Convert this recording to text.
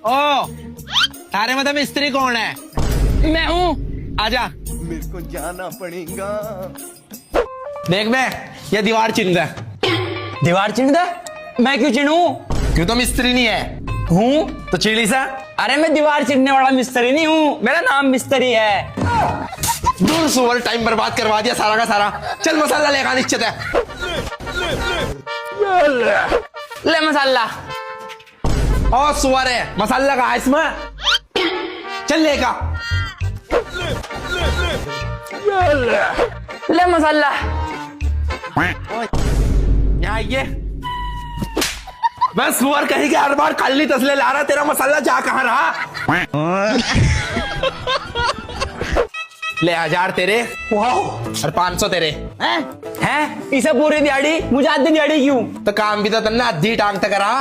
ओ तारे मतलब मिस्त्री कौन है? मैं हूँ। आजा। मेरे को जाना पड़ेगा। देख बे, ये दीवार चिन्ह दे। दीवार चिढ़ दे? मैं क्यों चिढ़ूं? क्यों तो मिस्त्री नहीं है? हूँ। तो चिड़ी सा। अरे मैं दीवार चिढ़ने वाला मिस्त्री नहीं हूँ, मेरा नाम मिस्त्री है। दूर सुवर टाइम बर्बाद करवा दिया सारा का सारा। चल मसाला लेगा निश्चित है। ले मसाला। और सुवर है मसाला का इसमें। चल लेगा। ले मसाला। यहाँ आइए। मैं सुअर कहीं के हर बार खाली तसले ला रहा, तेरा मसाला जा कहाँ रहा? ले 1000 तेरे और 500 तेरे। हैं? इसे पूरी दिहाड़ी, मुझे आधी दिहाड़ी क्यों? तो काम भी तो तन्ना आधी टांग तक करा।